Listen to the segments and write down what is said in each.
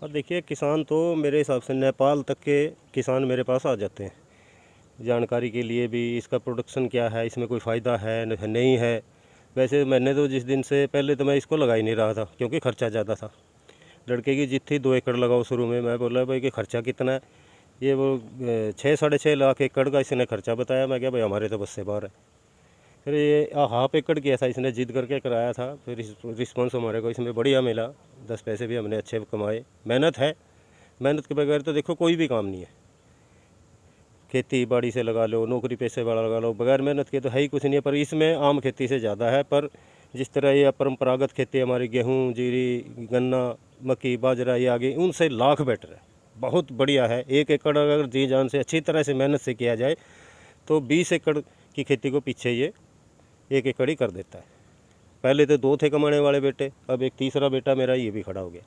और देखिए, किसान तो मेरे हिसाब से नेपाल तक के किसान मेरे पास आ जाते हैं जानकारी के लिए भी, इसका प्रोडक्शन क्या है, इसमें कोई फ़ायदा है नहीं है। वैसे मैंने तो जिस दिन से पहले तो मैं इसको लगा ही नहीं रहा था, क्योंकि खर्चा ज़्यादा था। लड़के की जिद थी 2 एकड़ लगाओ शुरू में। मैं बोला भाई कि खर्चा कितना है, ये वो 6-6.5 लाख एकड़ का इसने खर्चा बताया। मैं क्या भाई हमारे तो बस से बाहर है। फिर ये हाफ एकड़ किया था इसने, जिद करके कराया था। फिर रिस्पॉन्स हमारे को इसमें बढ़िया मिला, 10 पैसे भी हमने अच्छे कमाए। मेहनत है, मेहनत के बगैर तो देखो कोई भी काम नहीं है। खेती बाड़ी से लगा लो, नौकरी पेशे वाला लगा लो, बगैर मेहनत के तो है ही कुछ नहीं है। पर इसमें आम खेती से ज़्यादा है। पर जिस तरह ये परंपरागत खेती हमारी गेहूँ, जीरी, गन्ना, मक्की, बाजरा, ये आगे उनसे लाख बेटर है, बहुत बढ़िया है। 1 एकड़ अगर जी जान से अच्छी तरह से मेहनत से किया जाए तो 20 एकड़ की खेती को पीछे ये 1 एकड़ ही कर देता है। पहले तो 2 थे कमाने वाले बेटे, अब एक तीसरा बेटा मेरा ये भी खड़ा हो गया।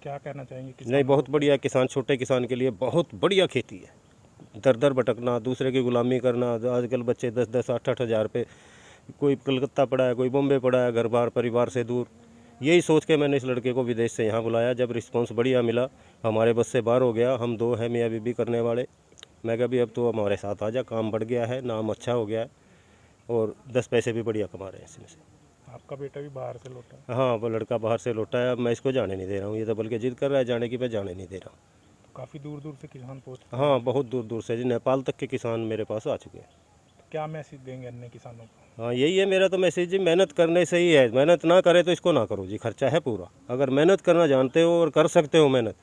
क्या कहना चाहेंगे नहीं, बहुत बढ़िया किसान, छोटे किसान के लिए बहुत बढ़िया खेती है। दर दर भटकना, दूसरे की गुलामी करना, आजकल बच्चे 10-10, 8-8 हज़ार पे, कोई कलकत्ता पड़ा है, कोई बॉम्बे पड़ा है, घर बार परिवार से दूर। यही सोच के मैंने इस लड़के को विदेश से यहाँ बुलाया। जब रिस्पांस बढ़िया मिला, हमारे बस से बाहर हो गया। हम 2 हैं मियाँ बीबी करने वाले। मैं कहा भी अब तो हमारे साथ आ जा, काम बढ़ गया है, नाम अच्छा हो गया है और 10 पैसे भी बढ़िया कमा रहे हैं इसमें से। आपका बेटा भी बाहर से लौटा है? हाँ, वो लड़का बाहर से लौटा है। अब मैं इसको जाने नहीं दे रहा हूँ, ये तो बल्कि जिद कर रहा है जाने की, मैं जाने नहीं दे रहा हूँ। तो काफ़ी दूर दूर से किसान पहुँचते हैं। हाँ, बहुत दूर दूर से जी, नेपाल तक के किसान मेरे पास आ चुके हैं। तो क्या मैसेज देंगे अन्य किसानों को? हाँ, यही है मेरा तो मैसेज जी, मेहनत करने से ही है। मेहनत ना करे तो इसको ना करो जी, खर्चा है पूरा। अगर मेहनत करना जानते हो और कर सकते हो मेहनत,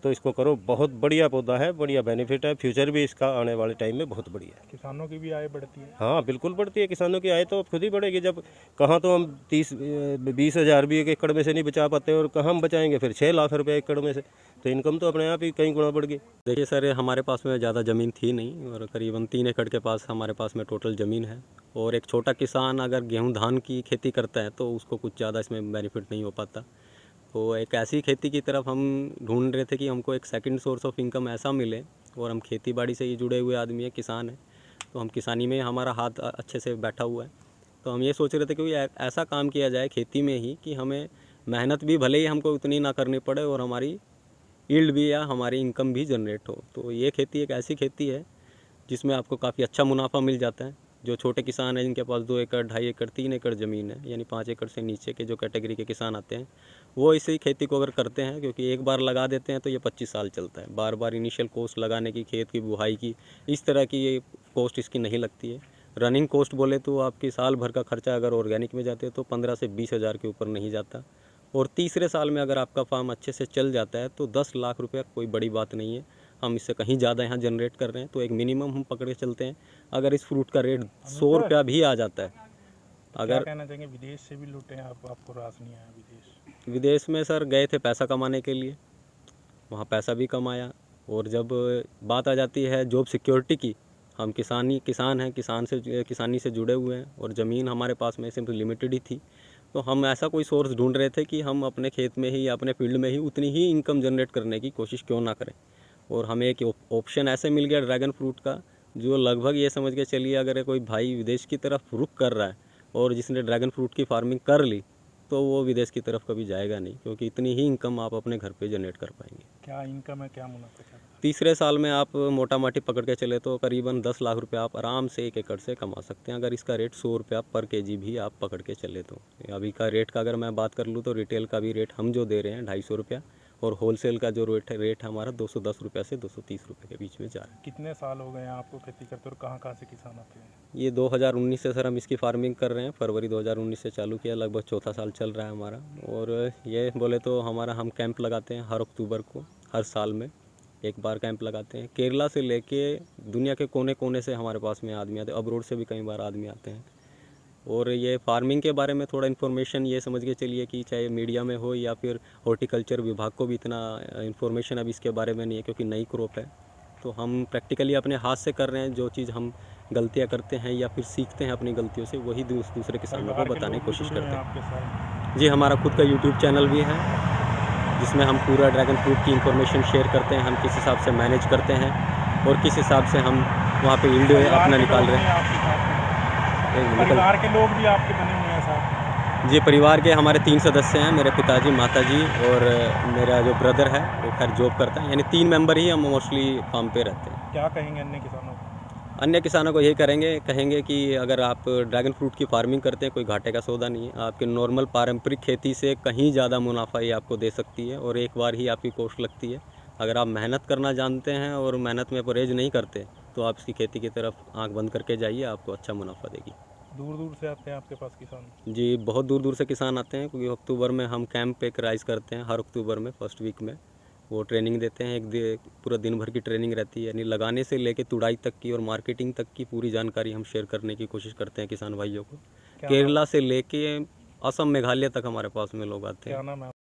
तो इसको करो। बहुत बढ़िया पौधा है, बढ़िया बेनिफिट है, फ्यूचर भी इसका आने वाले टाइम में बहुत बढ़िया है। किसानों की भी आय बढ़ती है? हाँ, बिल्कुल बढ़ती है। किसानों की आय तो खुद ही बढ़ेगी। जब कहाँ तो हम 30-20 हज़ार भी 1 एकड़ में से नहीं बचा पाते, और कहाँ हम बचाएंगे फिर 6 लाख रुपए एकड़ में से, तो इनकम तो अपने आप ही कई गुना बढ़ गई। देखिए सर, हमारे पास में ज़्यादा ज़मीन थी नहीं, और करीबन 3 एकड़ के पास हमारे पास में टोटल ज़मीन है। और एक छोटा किसान अगर गेहूं धान की खेती करता है तो उसको कुछ ज़्यादा इसमें बेनिफिट नहीं हो पाता। तो एक ऐसी खेती की तरफ हम ढूंढ रहे थे कि हमको एक सेकंड सोर्स ऑफ इनकम ऐसा मिले, और हम खेती बाड़ी से ही जुड़े हुए आदमी हैं, किसान हैं, तो हम किसानी में हमारा हाथ अच्छे से बैठा हुआ है। तो हम ये सोच रहे थे कि ऐसा काम किया जाए खेती में ही कि हमें मेहनत भी भले ही हमको उतनी ना करनी पड़े, और हमारी यील्ड भी या हमारी इनकम भी जनरेट हो। तो ये खेती एक ऐसी खेती है जिसमें आपको काफ़ी अच्छा मुनाफा मिल जाता है। जो छोटे किसान हैं जिनके पास 2 एकड़, 2.5 एकड़, 3 एकड़ ज़मीन है, यानी 5 एकड़ से नीचे के जो कैटेगरी के किसान आते हैं, वो इसी खेती को अगर करते हैं, क्योंकि एक बार लगा देते हैं तो ये 25 साल चलता है। बार बार इनिशियल कॉस्ट लगाने की, खेत की बुहाई की, इस तरह की ये कॉस्ट इसकी नहीं लगती है। रनिंग कॉस्ट बोले तो आपकी साल भर का खर्चा अगर ऑर्गेनिक में जाते हैं तो 15 से 20 हज़ार के ऊपर नहीं जाता। और तीसरे साल में अगर आपका फार्म अच्छे से चल जाता है तो 10 लाख रुपये कोई बड़ी बात नहीं है। हम इससे कहीं ज़्यादा यहाँ जनरेट कर रहे हैं। तो एक मिनिमम हम पकड़ के चलते हैं, अगर इस फ्रूट का रेट 100 रुपया भी आ जाता है। क्या कहना चाहेंगे, विदेश से भी लूटे हैं आप? आपको रास नहीं आया विदेश में सर गए थे पैसा कमाने के लिए, वहाँ पैसा भी कमाया। और जब बात आ जाती है जॉब सिक्योरिटी की, हम किसान हैं, किसानी से जुड़े हुए हैं, और ज़मीन हमारे पास में सिर्फ लिमिटेड ही थी। तो हम ऐसा कोई सोर्स ढूंढ रहे थे कि हम अपने खेत में ही या अपने फील्ड में ही उतनी ही इनकम जनरेट करने की कोशिश क्यों ना करें। और हमें एक ऑप्शन ऐसे मिल गया ड्रैगन फ्रूट का, जो लगभग ये समझ के चलिए अगर कोई भाई विदेश की तरफ रुख कर रहा है और जिसने ड्रैगन फ्रूट की फार्मिंग कर ली, तो वो विदेश की तरफ कभी जाएगा नहीं, क्योंकि इतनी ही इनकम आप अपने घर पे जनरेट कर पाएंगे। क्या इनकम है, क्या मुनाफा चल रहा है? तीसरे साल में आप मोटा माटी पकड़ के चले तो करीबन 10 लाख रुपए आप आराम से 1 एकड़ से कमा सकते हैं, अगर इसका रेट 100 रुपया पर केजी भी आप पकड़ के चले तो। अभी का रेट का अगर मैं बात कर लूँ तो रिटेल का भी रेट हम जो दे रहे हैं 250 रुपया, और होलसेल का जो रेट है हमारा 210 रुपये से 230 रुपये के बीच में जा रहा है। कितने साल हो गए हैं आपको खेती करते, और कहाँ से किसान आते हैं? ये 2019 से सर हम इसकी फार्मिंग कर रहे हैं। फरवरी 2019 से चालू किया, लगभग चौथा साल चल रहा है हमारा। और ये बोले तो हम कैंप लगाते हैं हर अक्टूबर को, हर साल में एक बार कैंप लगाते हैं। केरला से लेके दुनिया के कोने कोने से हमारे पास में आदमी आते हैं, अब्रोड से भी कई बार आदमी आते हैं। और ये फार्मिंग के बारे में थोड़ा इन्फॉर्मेशन ये समझ के चलिए कि चाहे मीडिया में हो या फिर हॉर्टिकल्चर विभाग को भी इतना इन्फॉर्मेशन अभी इसके बारे में नहीं है, क्योंकि नई क्रॉप है। तो हम प्रैक्टिकली अपने हाथ से कर रहे हैं, जो चीज़ हम गलतियां करते हैं या फिर सीखते हैं अपनी गलतियों से, वही दूसरे किसानों को बताने की कोशिश करते हैं। जी, हमारा खुद का यूट्यूब चैनल भी है, जिसमें हम पूरा ड्रैगन फ्रूट की इन्फॉर्मेशन शेयर करते हैं, हम किस हिसाब से मैनेज करते हैं और किस हिसाब से हम वहाँ पे यील्ड अपना निकाल रहे हैं। परिवार के लोग भी आपके बने हुए हैं साहब? जी, परिवार के हमारे 3 सदस्य हैं, मेरे पिताजी, माताजी और मेरा जो ब्रदर है वो खैर जॉब करता है, यानी 3 मेंबर ही हम मोस्टली फार्म पे रहते हैं। क्या कहेंगे अन्य किसानों को? अन्य किसानों को यही कहेंगे कि अगर आप ड्रैगन फ्रूट की फार्मिंग करते हैं, कोई घाटे का सौदा नहीं है। आपके नॉर्मल पारंपरिक खेती से कहीं ज़्यादा मुनाफा ये आपको दे सकती है और एक बार ही आपकी कॉस्ट लगती है। अगर आप मेहनत करना जानते हैं और मेहनत में परहेज नहीं करते, तो आप इसकी खेती की तरफ आँख बंद करके जाइए, आपको अच्छा मुनाफा देगी। दूर दूर से आते हैं आपके पास किसान? जी, बहुत दूर दूर से किसान आते हैं, क्योंकि अक्टूबर में हम कैंप एक राइज करते हैं, हर अक्टूबर में फर्स्ट वीक में वो ट्रेनिंग देते हैं। पूरा दिन भर की ट्रेनिंग रहती है, यानी लगाने से लेके तुड़ाई तक की और मार्केटिंग तक की पूरी जानकारी हम शेयर करने की कोशिश करते हैं किसान भाइयों को। क्या केरला से लेके असम, मेघालय तक हमारे पास में लोग आते हैं। क्या नाम है?